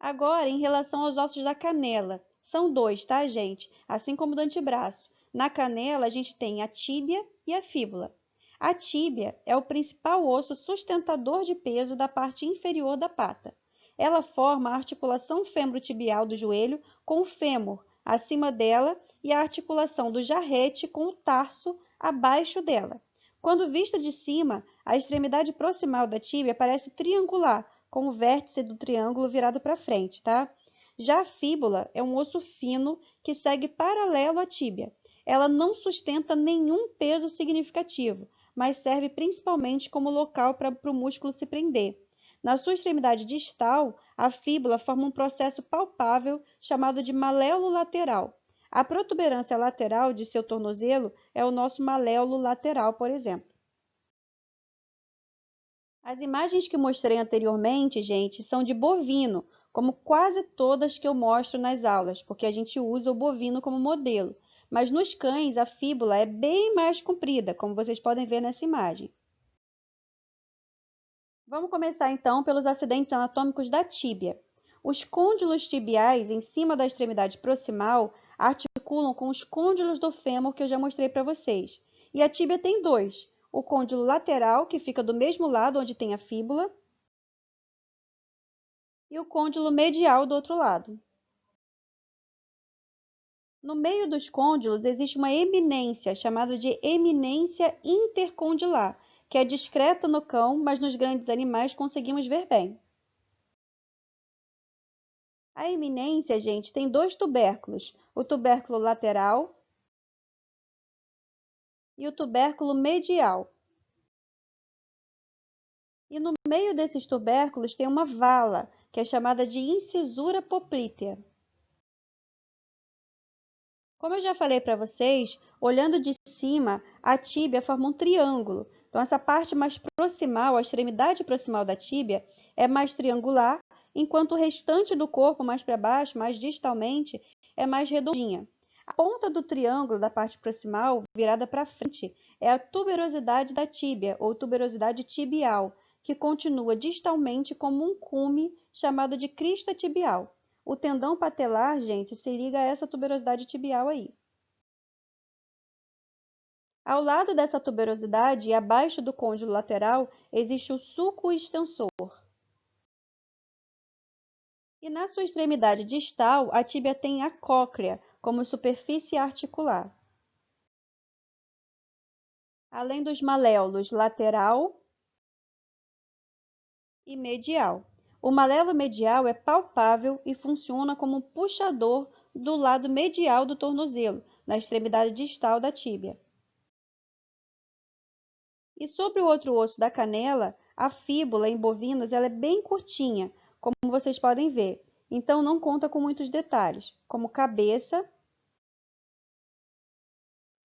Agora, em relação aos ossos da canela, são dois, tá, gente? Assim como do antebraço. Na canela, a gente tem a tíbia e a fíbula. A tíbia é o principal osso sustentador de peso da parte inferior da pata. Ela forma a articulação fêmuro-tibial do joelho com o fêmur acima dela e a articulação do jarrete com o tarso abaixo dela. Quando vista de cima, a extremidade proximal da tíbia parece triangular, com o vértice do triângulo virado para frente, tá? Já a fíbula é um osso fino que segue paralelo à tíbia. Ela não sustenta nenhum peso significativo, mas serve principalmente como local para o músculo se prender. Na sua extremidade distal, a fíbula forma um processo palpável chamado de maléolo lateral. A protuberância lateral de seu tornozelo é o nosso maléolo lateral, por exemplo. As imagens que mostrei anteriormente, gente, são de bovino, como quase todas que eu mostro nas aulas, porque a gente usa o bovino como modelo. Mas nos cães, a fíbula é bem mais comprida, como vocês podem ver nessa imagem. Vamos começar então pelos acidentes anatômicos da tíbia. Os côndilos tibiais em cima da extremidade proximal articulam com os côndilos do fêmur que eu já mostrei para vocês. E a tíbia tem dois: o côndilo lateral, que fica do mesmo lado onde tem a fíbula, e o côndilo medial do outro lado. No meio dos côndilos existe uma eminência, chamada de eminência intercondilar, que é discreta no cão, mas nos grandes animais conseguimos ver bem. A eminência, gente, tem dois tubérculos, o tubérculo lateral e o tubérculo medial. E no meio desses tubérculos tem uma vala, que é chamada de incisura poplítea. Como eu já falei para vocês, olhando de cima, a tíbia forma um triângulo. Então, essa parte mais proximal, a extremidade proximal da tíbia, é mais triangular, enquanto o restante do corpo, mais para baixo, mais distalmente, é mais redondinha. A ponta do triângulo da parte proximal, virada para frente, é a tuberosidade da tíbia, ou tuberosidade tibial, que continua distalmente como um cume chamado de crista tibial. O tendão patelar, gente, se liga a essa tuberosidade tibial aí. Ao lado dessa tuberosidade e abaixo do côndilo lateral, existe o sulco extensor. E na sua extremidade distal, a tíbia tem a cóclea como superfície articular. Além dos maléolos lateral e medial. O maléolo medial é palpável e funciona como um puxador do lado medial do tornozelo, na extremidade distal da tíbia. E sobre o outro osso da canela, a fíbula em bovinos ela é bem curtinha, como vocês podem ver. Então não conta com muitos detalhes, como cabeça,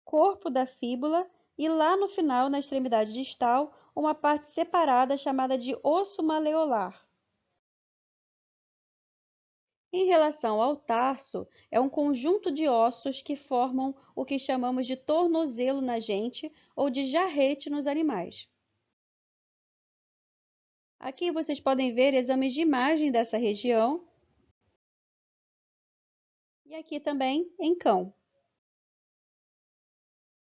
corpo da fíbula e lá no final, na extremidade distal, uma parte separada chamada de osso maleolar. Em relação ao tarso, é um conjunto de ossos que formam o que chamamos de tornozelo na gente ou de jarrete nos animais. Aqui vocês podem ver exames de imagem dessa região e aqui também em cão.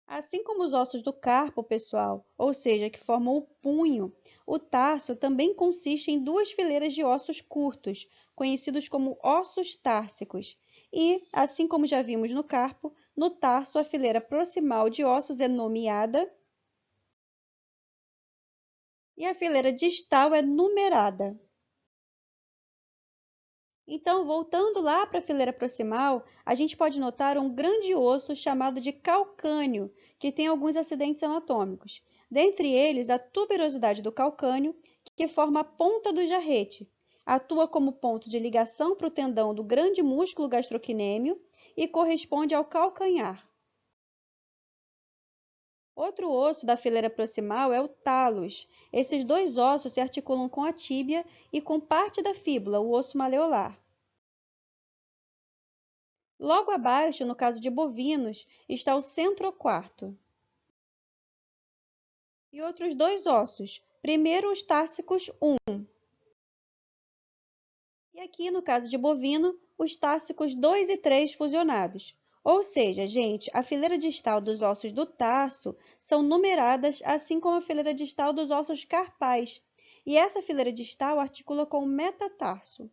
Assim como os ossos do carpo, pessoal, ou seja, que formam o punho, o tarso também consiste em duas fileiras de ossos curtos, conhecidos como ossos társicos. E, assim como já vimos no carpo, no tarso a fileira proximal de ossos é nomeada e a fileira distal é numerada. Então, voltando lá para a fileira proximal, a gente pode notar um grande osso chamado de calcâneo, que tem alguns acidentes anatômicos. Dentre eles, a tuberosidade do calcâneo, que forma a ponta do jarrete. Atua como ponto de ligação para o tendão do grande músculo gastrocnêmio e corresponde ao calcanhar. Outro osso da fileira proximal é o talos. Esses dois ossos se articulam com a tíbia e com parte da fíbula, o osso maleolar. Logo abaixo, no caso de bovinos, está o centroquarto. E outros dois ossos. Primeiro, os társicos 1. E aqui, no caso de bovino, os társicos 2 e 3 fusionados. Ou seja, gente, a fileira distal dos ossos do tarso são numeradas, assim como a fileira distal dos ossos carpais. E essa fileira distal articula com o metatarso.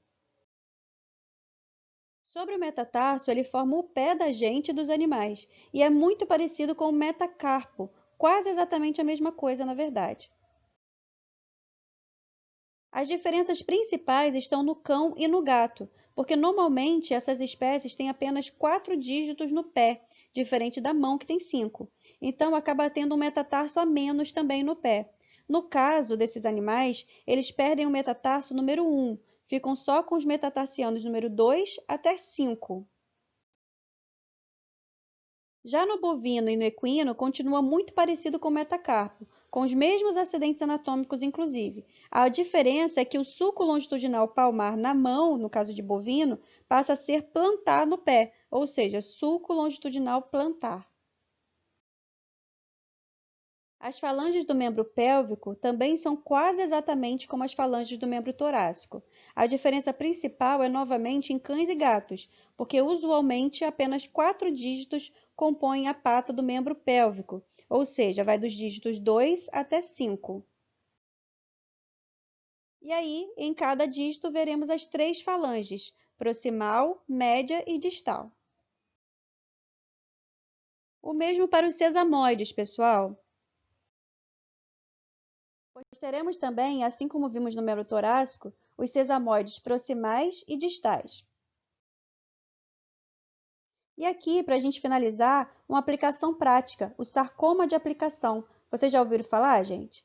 Sobre o metatarso, ele forma o pé da gente e dos animais, e é muito parecido com o metacarpo, quase exatamente a mesma coisa, na verdade. As diferenças principais estão no cão e no gato, porque normalmente essas espécies têm apenas 4 dígitos no pé, diferente da mão que tem 5. Então acaba tendo um metatarso a menos também no pé. No caso desses animais, eles perdem o metatarso número 1, ficam só com os metatarsianos número 2 até 5. Já no bovino e no equino, continua muito parecido com o metacarpo, com os mesmos acidentes anatômicos, inclusive. A diferença é que o sulco longitudinal palmar na mão, no caso de bovino, passa a ser plantar no pé, ou seja, sulco longitudinal plantar. As falanges do membro pélvico também são quase exatamente como as falanges do membro torácico. A diferença principal é novamente em cães e gatos, porque usualmente apenas 4 dígitos compõem a pata do membro pélvico, ou seja, vai dos dígitos 2 até 5. E aí, em cada dígito, veremos as 3 falanges, proximal, média e distal. O mesmo para os sesamoides, pessoal. Pois teremos também, assim como vimos no membro torácico, os sesamoides proximais e distais. E aqui, para a gente finalizar, uma aplicação prática, o sarcoma de aplicação. Vocês já ouviram falar, gente?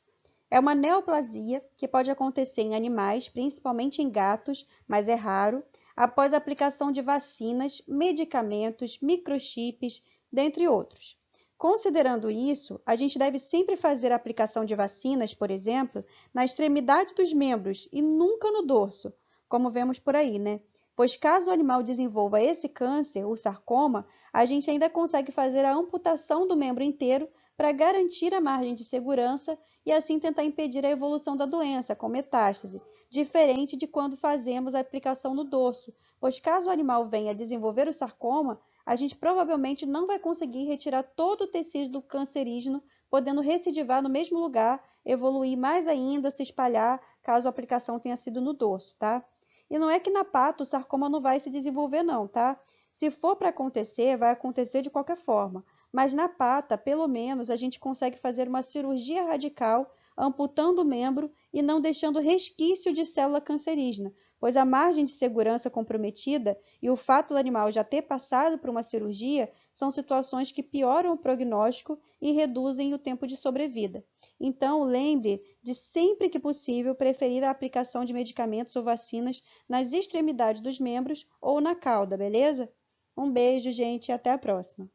É uma neoplasia que pode acontecer em animais, principalmente em gatos, mas é raro, após a aplicação de vacinas, medicamentos, microchips, dentre outros. Considerando isso, a gente deve sempre fazer a aplicação de vacinas, por exemplo, na extremidade dos membros e nunca no dorso, como vemos por aí, né? Pois caso o animal desenvolva esse câncer, o sarcoma, a gente ainda consegue fazer a amputação do membro inteiro para garantir a margem de segurança e assim tentar impedir a evolução da doença com metástase, diferente de quando fazemos a aplicação no dorso, pois caso o animal venha a desenvolver o sarcoma, a gente provavelmente não vai conseguir retirar todo o tecido cancerígeno, podendo recidivar no mesmo lugar, evoluir mais ainda, se espalhar, caso a aplicação tenha sido no dorso, tá? E não é que na pata o sarcoma não vai se desenvolver não, tá? Se for para acontecer, vai acontecer de qualquer forma. Mas na pata, pelo menos, a gente consegue fazer uma cirurgia radical, amputando o membro e não deixando resquício de célula cancerígena, pois a margem de segurança comprometida e o fato do animal já ter passado por uma cirurgia são situações que pioram o prognóstico e reduzem o tempo de sobrevida. Então, lembre de sempre que possível preferir a aplicação de medicamentos ou vacinas nas extremidades dos membros ou na cauda, beleza? Um beijo, gente, e até a próxima!